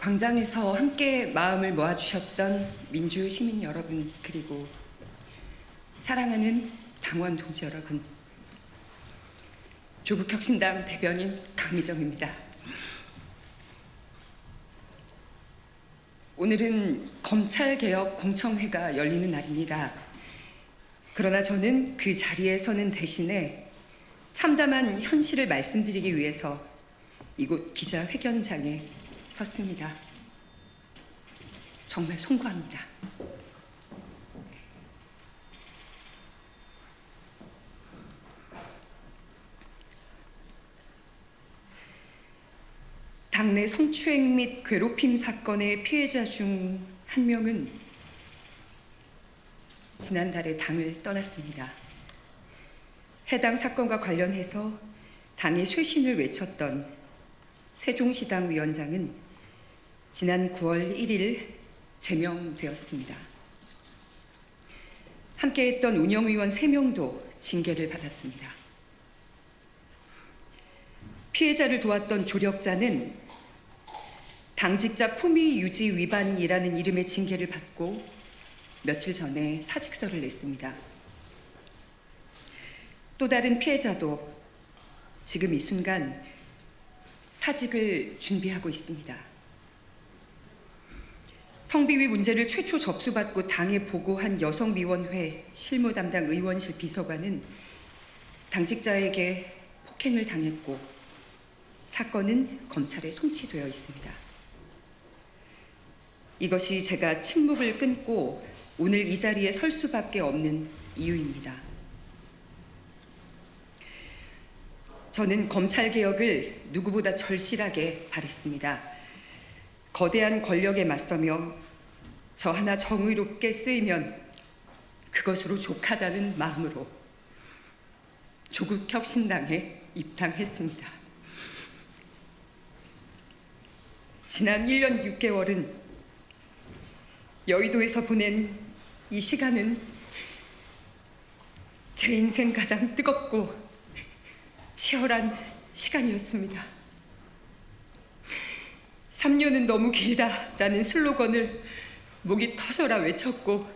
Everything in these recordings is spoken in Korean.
광장에서 함께 마음을 모아주셨던 민주 시민 여러분, 그리고 사랑하는 당원 동지 여러분, 조국혁신당 대변인 강미정입니다. 오늘은 검찰개혁 공청회가 열리는 날입니다. 그러나 저는 그 자리에 서는 대신에 참담한 현실을 말씀드리기 위해서 이곳 기자회견장에 섰습니다. 정말 송구합니다. 당내 성추행 및 괴롭힘 사건의 피해자 중 한 명은 지난달에 당을 떠났습니다. 해당 사건과 관련해서 당의 쇄신을 외쳤던 세종시당 위원장은 지난 9월 1일 제명되었습니다. 함께했던 운영위원 3명도 징계를 받았습니다. 피해자를 도왔던 조력자는 당직자 품위 유지 위반이라는 이름의 징계를 받고 며칠 전에 사직서를 냈습니다. 또 다른 피해자도 지금 이 순간 사직을 준비하고 있습니다. 성비위 문제를 최초 접수받고 당에 보고한 여성위원회 실무 담당 의원실 비서관은 당직자에게 폭행을 당했고 사건은 검찰에 송치되어 있습니다. 이것이 제가 침묵을 끊고 오늘 이 자리에 설 수밖에 없는 이유입니다. 저는 검찰개혁을 누구보다 절실하게 바랬습니다. 거대한 권력에 맞서며 저 하나 정의롭게 쓰이면 그것으로 족하다는 마음으로 조국혁신당에 입당했습니다. 지난 1년 6개월은 여의도에서 보낸 이 시간은 제 인생 가장 뜨겁고 치열한 시간이었습니다. 3년은 너무 길다라는 슬로건을 목이 터져라 외쳤고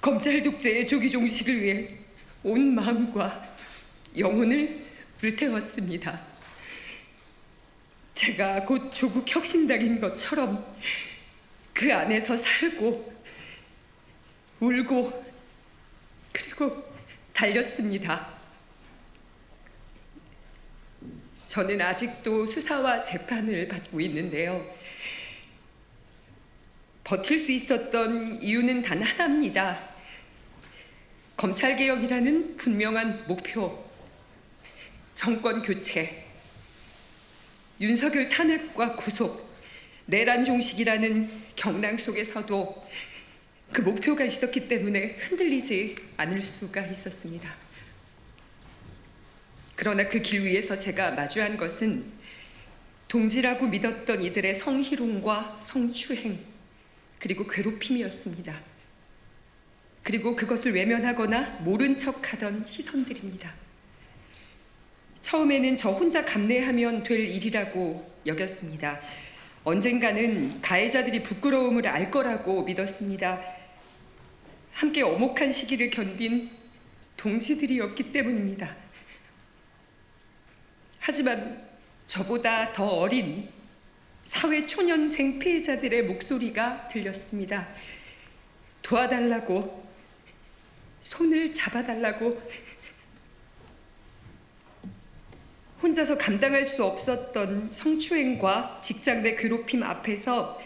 검찰 독재의 조기 종식을 위해 온 마음과 영혼을 불태웠습니다. 제가 곧 조국 혁신당인 것처럼 그 안에서 살고 울고 그리고 달렸습니다. 저는 아직도 수사와 재판을 받고 있는데요. 버틸 수 있었던 이유는 단 하나입니다. 검찰개혁이라는 분명한 목표, 정권 교체, 윤석열 탄핵과 구속, 내란 종식이라는 경랑 속에서도 그 목표가 있었기 때문에 흔들리지 않을 수가 있었습니다. 그러나 그 길 위에서 제가 마주한 것은 동지라고 믿었던 이들의 성희롱과 성추행, 그리고 괴롭힘이었습니다. 그리고 그것을 외면하거나 모른 척하던 시선들입니다. 처음에는 저 혼자 감내하면 될 일이라고 여겼습니다. 언젠가는 가해자들이 부끄러움을 알 거라고 믿었습니다. 함께 엄혹한 시기를 견딘 동지들이었기 때문입니다. 하지만 저보다 더 어린 사회 초년생 피해자들의 목소리가 들렸습니다. 도와달라고, 손을 잡아달라고, 혼자서 감당할 수 없었던 성추행과 직장 내 괴롭힘 앞에서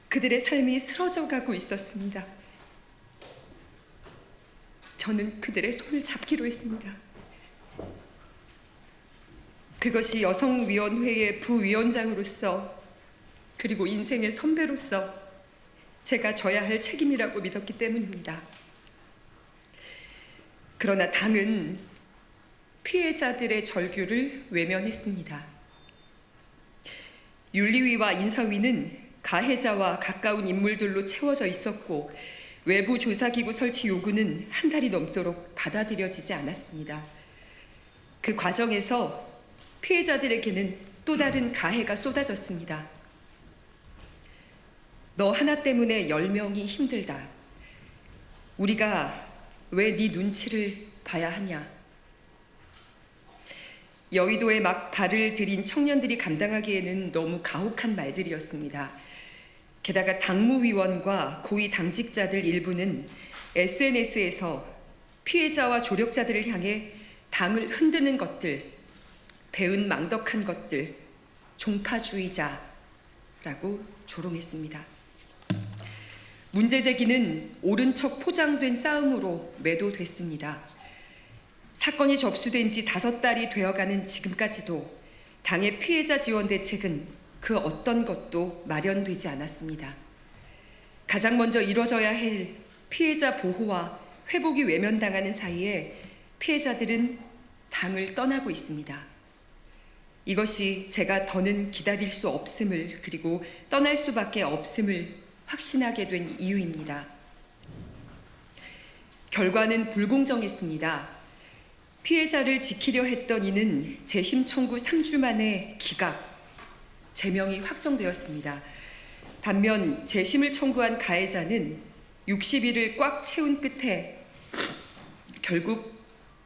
그들의 삶이 쓰러져 가고 있었습니다. 저는 그들의 손을 잡기로 했습니다. 그것이 여성위원회의 부위원장으로서 그리고 인생의 선배로서 제가 져야 할 책임이라고 믿었기 때문입니다. 그러나 당은 피해자들의 절규를 외면했습니다. 윤리위와 인사위는 가해자와 가까운 인물들로 채워져 있었고 외부 조사기구 설치 요구는 한 달이 넘도록 받아들여지지 않았습니다. 그 과정에서 피해자들에게는 또 다른 가해가 쏟아졌습니다. 너 하나 때문에 10명이 힘들다. 우리가 왜 네 눈치를 봐야 하냐. 여의도에 막 발을 들인 청년들이 감당하기에는 너무 가혹한 말들이었습니다. 게다가 당무위원과 고위 당직자들 일부는 SNS에서 피해자와 조력자들을 향해 당을 흔드는 것들, 배은망덕한 것들, 종파주의자라고 조롱했습니다. 문제 제기는 옳은 척 포장된 싸움으로 매도됐습니다. 사건이 접수된 지 5달이 되어가는 지금까지도 당의 피해자 지원 대책은 그 어떤 것도 마련되지 않았습니다. 가장 먼저 이뤄져야 할 피해자 보호와 회복이 외면당하는 사이에 피해자들은 당을 떠나고 있습니다. 이것이 제가 더는 기다릴 수 없음을, 그리고 떠날 수밖에 없음을 확신하게 된 이유입니다. 결과는 불공정했습니다. 피해자를 지키려 했던 이는 재심 청구 3주 만에 기각, 제명이 확정되었습니다. 반면 재심을 청구한 가해자는 60일을 꽉 채운 끝에 결국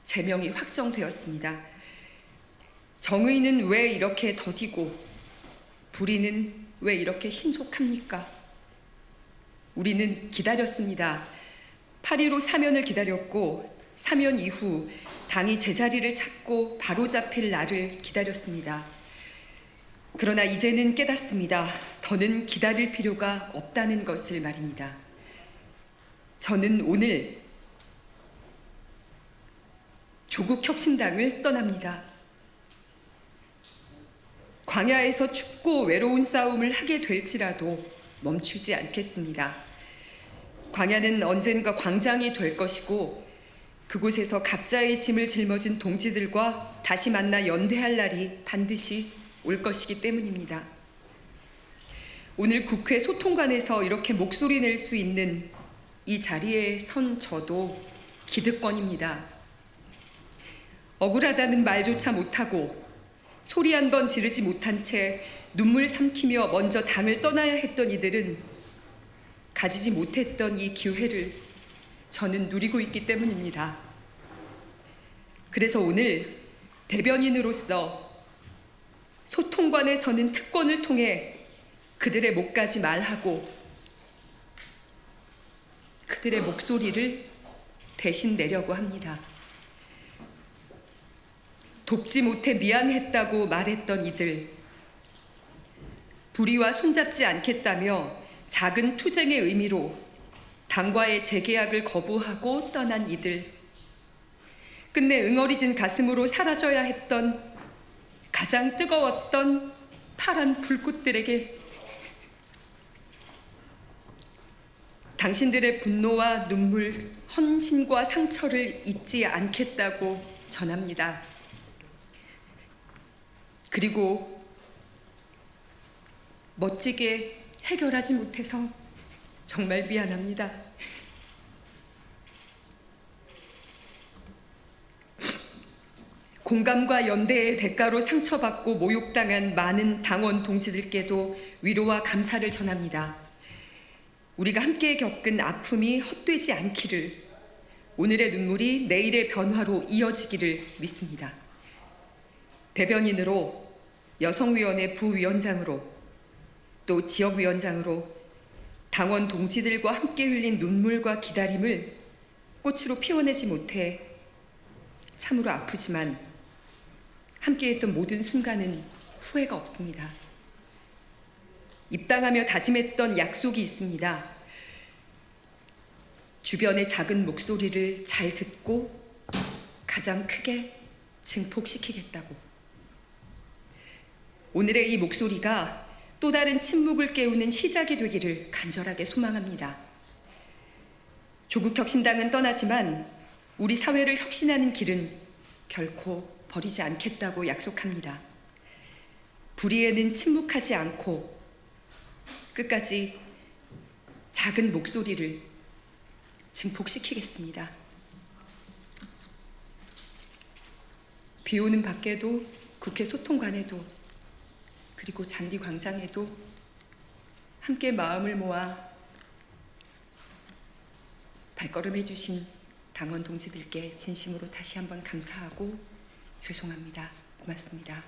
제명이 확정되었습니다. 정의는 왜 이렇게 더디고 불의는 왜 이렇게 신속합니까? 우리는 기다렸습니다. 8.15 사면을 기다렸고 사면 이후 당이 제자리를 찾고 바로잡힐 날을 기다렸습니다. 그러나 이제는 깨닫습니다. 더는 기다릴 필요가 없다는 것을 말입니다. 저는 오늘 조국혁신당을 떠납니다. 광야에서 춥고 외로운 싸움을 하게 될지라도 멈추지 않겠습니다. 광야는 언젠가 광장이 될 것이고 그곳에서 각자의 짐을 짊어진 동지들과 다시 만나 연대할 날이 반드시 올 것이기 때문입니다. 오늘 국회 소통관에서 이렇게 목소리 낼 수 있는 이 자리에 선 저도 기득권입니다. 억울하다는 말조차 못하고 소리 한 번 지르지 못한 채 눈물 삼키며 먼저 당을 떠나야 했던 이들은 가지지 못했던 이 기회를 저는 누리고 있기 때문입니다. 그래서 오늘 대변인으로서 소통관에 서는 특권을 통해 그들의 목까지 말하고 그들의 목소리를 대신 내려고 합니다. 돕지 못해 미안했다고 말했던 이들, 불의와 손잡지 않겠다며 작은 투쟁의 의미로 당과의 재계약을 거부하고 떠난 이들, 끝내 응어리진 가슴으로 사라져야 했던 가장 뜨거웠던 파란 불꽃들에게 당신들의 분노와 눈물, 헌신과 상처를 잊지 않겠다고 전합니다. 그리고 멋지게 해결하지 못해서 정말 미안합니다. 공감과 연대의 대가로 상처받고 모욕당한 많은 당원 동지들께도 위로와 감사를 전합니다. 우리가 함께 겪은 아픔이 헛되지 않기를, 오늘의 눈물이 내일의 변화로 이어지기를 믿습니다. 대변인으로, 여성위원회 부위원장으로, 또 지역위원장으로 당원 동지들과 함께 흘린 눈물과 기다림을 꽃으로 피워내지 못해 참으로 아프지만 함께했던 모든 순간은 후회가 없습니다. 입당하며 다짐했던 약속이 있습니다. 주변의 작은 목소리를 잘 듣고 가장 크게 증폭시키겠다고. 오늘의 이 목소리가 또 다른 침묵을 깨우는 시작이 되기를 간절하게 소망합니다. 조국혁신당은 떠나지만 우리 사회를 혁신하는 길은 결코 버리지 않겠다고 약속합니다. 불의에는 침묵하지 않고 끝까지 작은 목소리를 증폭시키겠습니다. 비 오는 밖에도, 국회 소통관에도, 그리고 잔디광장에도 함께 마음을 모아 발걸음해 주신 당원 동지들께 진심으로 다시 한번 감사하고 죄송합니다. 고맙습니다.